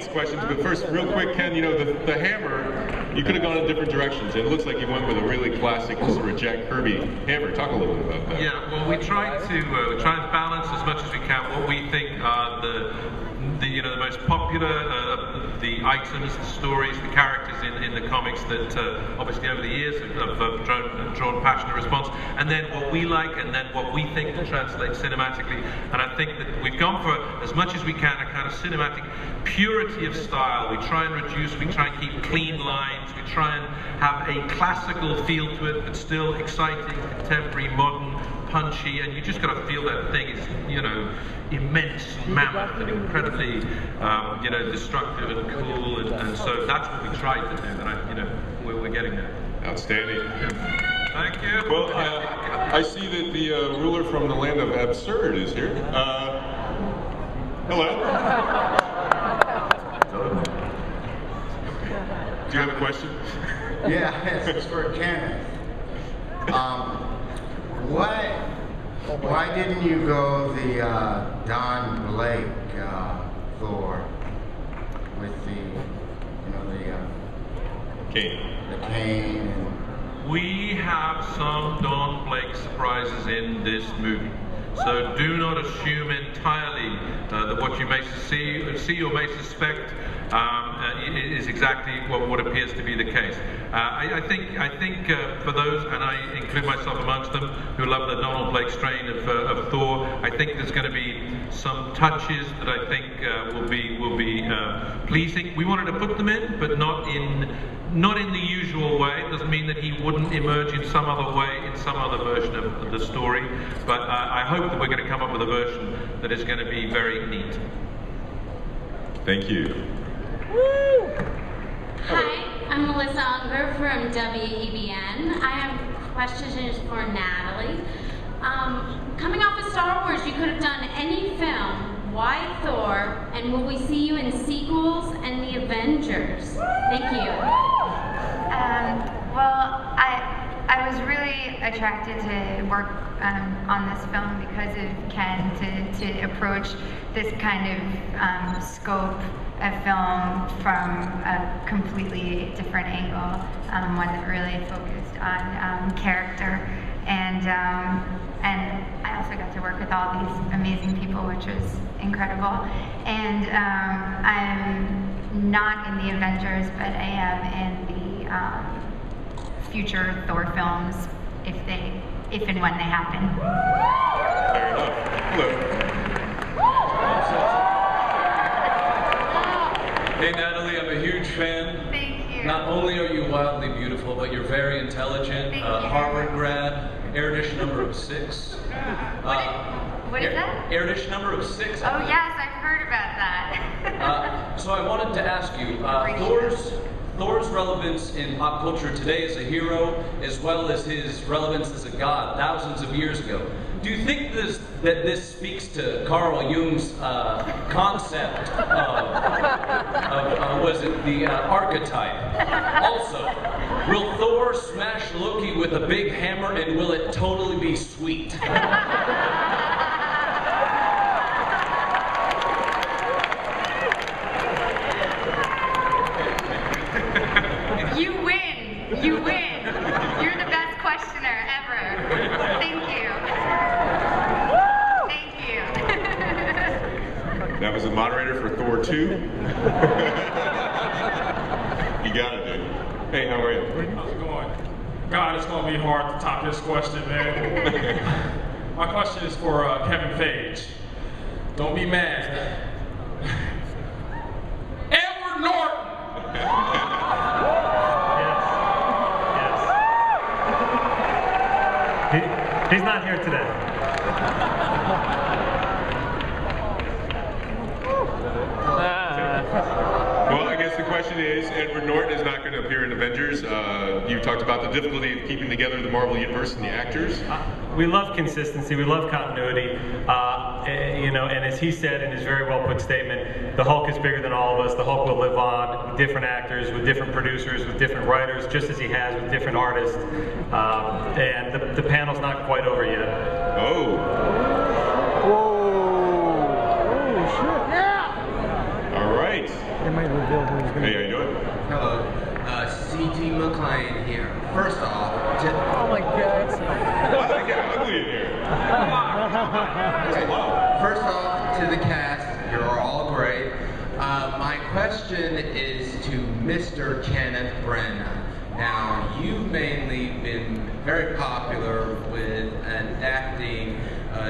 audience questions, but first, real quick, Ken, you know, the hammer, you could have gone in different directions, and it looks like you went with a really classic sort of Jack Kirby hammer. Talk a little bit about that. Yeah, well, we try to balance as much as we can what we think are the most popular the items, the stories, the characters in the comics that obviously over the years have drawn passionate response, and then what we like, and then what we think can translate cinematically. And I think that we've gone for, as much as we can, a kind of cinematic purity of style. We try and reduce, we try and keep clean lines, we try and have a classical feel to it, but still exciting, contemporary, modern, punchy, and you just got to feel that thing is, you know, immense and mammoth and incredibly, you know, destructive and cool, and so that's what we tried to do, and we're getting there. Outstanding. Thank you. Well, I see that the ruler from the land of absurd is here. Hello. Do you have a question? Yeah, it's for Kenneth. Why didn't you go the Don Blake Thor with the cane? We have some Don Blake surprises in this movie, so do not assume entirely that what you may see or may suspect is exactly what appears to be the case. I think for those, and I include myself amongst them, who love the Donald Blake strain of Thor, I think there's going to be some touches that I think will be pleasing. We wanted to put them in, but not in the usual way. It doesn't mean that he wouldn't emerge in some other way, in some other version of the story. But I hope that we're going to come up with a version that is going to be very neat. Thank you. Woo! Hi, I'm Melissa Unger from WEBN. I have questions for Natalie. Coming off of Star Wars, you could have done any film. Why Thor? And will we see you in sequels and the Avengers? Thank you. Well, I was really attracted to work on this film because of Ken, to approach this kind of scope of film from a completely different angle, one that really focused on character, and I also got to work with all these amazing people, which was incredible. And I'm not in the Avengers, but I am in the future Thor films, if and when they happen. Fair enough. Hello. Hey Natalie, I'm a huge fan. Thank you. Not only are you wildly beautiful, but you're very intelligent. Harvard grad, air edition number of 6. What is that? Air edition number of 6. Oh yes, I've heard about that. So I wanted to ask you, Thor's relevance in pop culture today as a hero, as well as his relevance as a god thousands of years ago. Do you think that this speaks to Carl Jung's concept of was it the archetype? Also, will Thor smash Loki with a big hammer, and will it totally be sweet? You win. You win. You're the best questioner ever. Thank you. Thank you. That was the moderator for Thor 2. You got it, dude. Hey, how are you? How's it going? God, it's going to be hard to top this question, man. My question is for Kevin Feige. Don't be mad. Edward Norton! He's not here today. Well, I guess the question is, Edward Norton is not going to appear in Avengers. You talked about the difficulty of keeping together the Marvel Universe and the actors. We love consistency, we love continuity, and as he said in his very well put statement, the Hulk is bigger than all of us. The Hulk will live on with different actors, with different producers, with different writers, just as he has with different artists. And the panel's not quite over yet. Oh. Whoa. Oh, shit. Yeah. All right. might reveal who he's going to Hey, how you doing? Hello, C.T. McLean here. First off, Oh my god. Why did I get ugly in here? First off, to the cast, you're all great. My question is to Mr. Kenneth Branagh. Now, you've mainly been very popular with adapting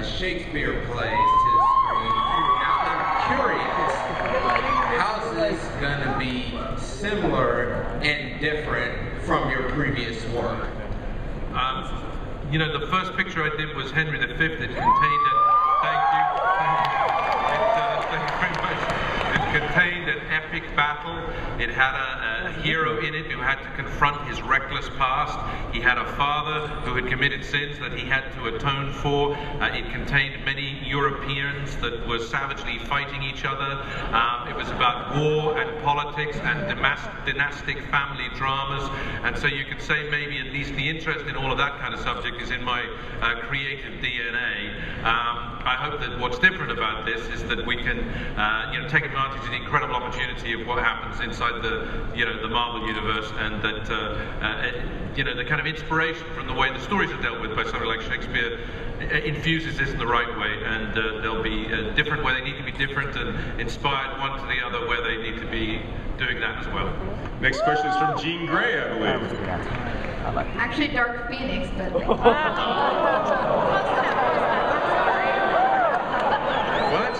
Shakespeare plays to screen. Now, I'm curious, how's this going to be similar and different from your previous work? You know, the first picture I did was Henry V. It contained a, thank you very much. It contained an epic battle. It had a hero in it who had to confront his reckless past. He had a father who had committed sins that he had to atone for. It contained many Europeans that were savagely fighting each other. It was about war and politics and dynastic family dramas. And so you could say maybe at least the interest in all of that kind of subject is in my creative DNA. I hope that what's different about this is that we can, take advantage of the incredible opportunity of what happens inside the Marvel universe, and that, the kind of inspiration from the way the stories are dealt with by somebody like Shakespeare infuses this in the right way, and they'll be different where they need to be different, and inspired one to the other where they need to be doing that as well. Next question is from Jean Grey, I believe. Actually, Dark Phoenix, but. What?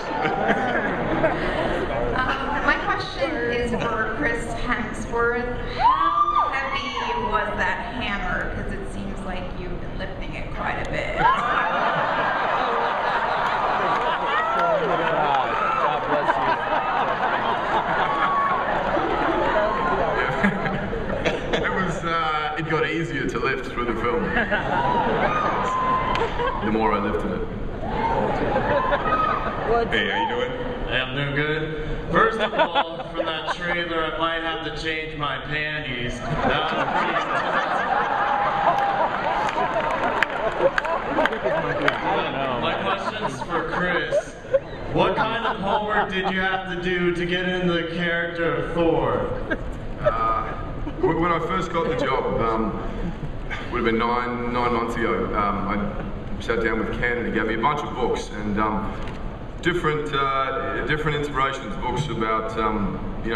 My question is for Chris Hemsworth. How heavy was that hammer? Because it seems like you've been lifting it quite a bit. God bless you. It got easier to lift through the film. The more I lifted it. Hey, how you doing? Hey, I'm doing good. First of all, from that trailer, I might have to change my panties. That was my question's for Chris. What kind of homework did you have to do to get in the character of Thor? When I first got the job, would have been nine months ago, I sat down with Ken and he gave me a bunch of books and different inspirations, books about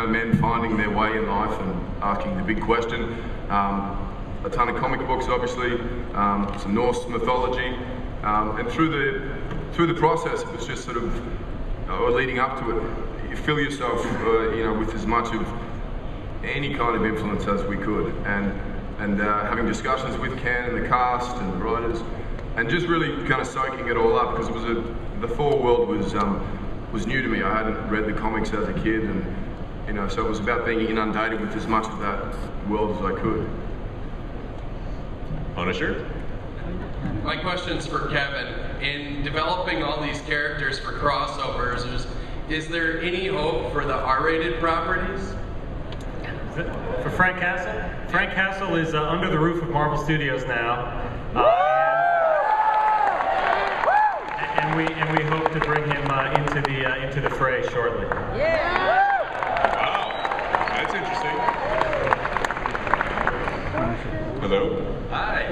men finding their way in life and asking the big question. A ton of comic books, obviously, some Norse mythology, and through the process, it was just sort of leading up to it. You fill yourself, with as much of any kind of influence as we could, and having discussions with Ken and the cast and the writers, and just really kind of soaking it all up, because it was the Thor world was new to me. I hadn't read the comics as a kid, and so it was about being inundated with as much of that world as I could. Punisher? My question's for Kevin. In developing all these characters for crossovers, is there any hope for the R-rated properties? For Frank Castle? Frank Castle is under the roof of Marvel Studios now. And we hope to bring him into the fray shortly. Yeah! Wow, that's interesting. Hello? Hi.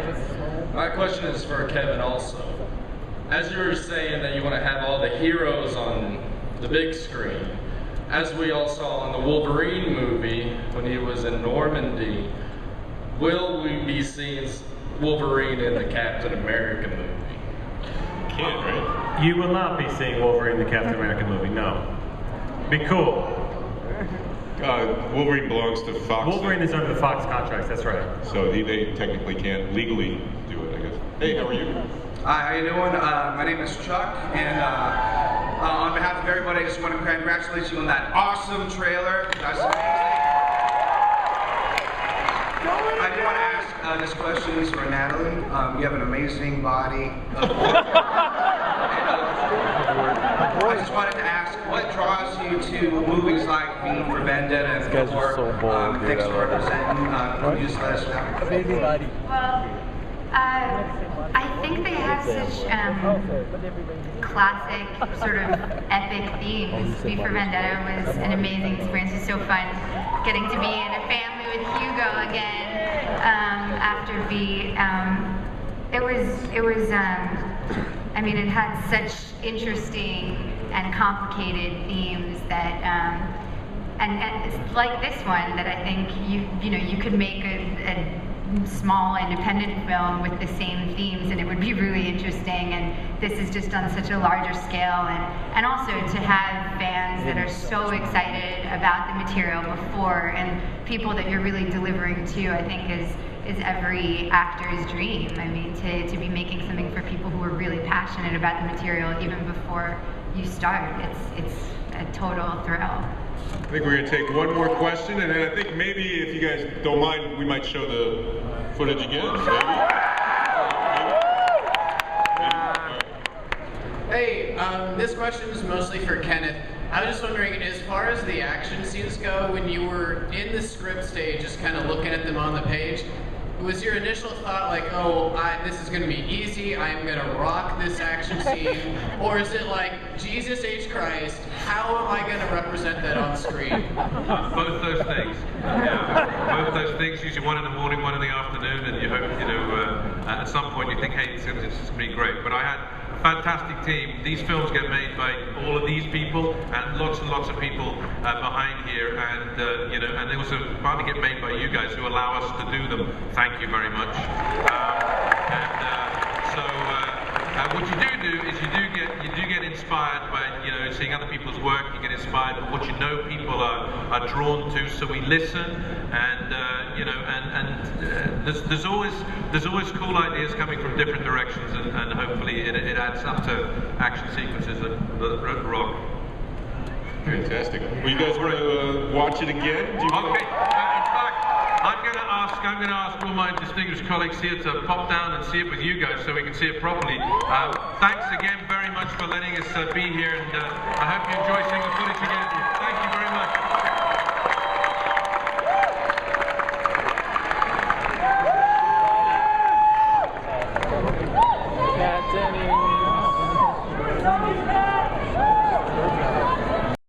My question is for Kevin also. As you were saying that you want to have all the heroes on the big screen, as we all saw in the Wolverine movie when he was in Normandy, will we be seeing Wolverine in the Captain America movie? Can't, right? You will not be seeing Wolverine in the Captain America movie, no. Be cool. Wolverine belongs to Fox. Wolverine is under the Fox contracts, that's right. So they technically can't legally do it, I guess. Hey, how are you? Hi, how you doing? My name is Chuck, and on behalf of everybody, I just want to congratulate you on that awesome trailer. That's amazing. I do want to ask this question is for Natalie. You have an amazing body. I just wanted to ask, what draws you to movies like V for Vendetta and Thor? Thanks for representing. Can you just let us know? Well, I think they have such classic, sort of epic themes. V for Vendetta was an amazing experience. It was so fun getting to be in a family with Hugo again after V. I mean, it had such interesting and complicated themes that, and it's like this one that I think you could make a small independent film with the same themes and it would be really interesting, and this is just on such a larger scale, and also to have fans that are so excited about the material before and people that you're really delivering to, I think is every actor's dream. I mean, to be making something for people who are really passionate about the material even before you start, it's a total thrill. I think we're going to take one more question, and then I think maybe, if you guys don't mind, we might show the footage again. Hey, this question is mostly for Kenneth. I was just wondering, as far as the action scenes go, when you were in the script stage, just kind of looking at them on the page, was your initial thought like, oh, this is going to be easy, I'm going to rock this action scene, or is it like, Jesus H. Christ, how am I going to represent that on screen? Both those things. Yeah, both those things. Usually one in the morning, one in the afternoon, and you hope, at some point you think, hey, this is going to be great. But I had a fantastic team. These films get made by all of these people and lots of people behind here, and and they also partly get made by you guys who allow us to do them. Thank you very much. What you do is you do get inspired by seeing other people's work. You get inspired by what people are drawn to. So we listen, and there's always cool ideas coming from different directions, and hopefully it adds up to action sequences that rock. Fantastic. Well, you guys want to watch it again? Okay. In fact, I'm going to ask all my distinguished colleagues here to pop down and see it with you guys so we can see it properly. Thanks again very much for letting us be here, and I hope you enjoy seeing the footage again.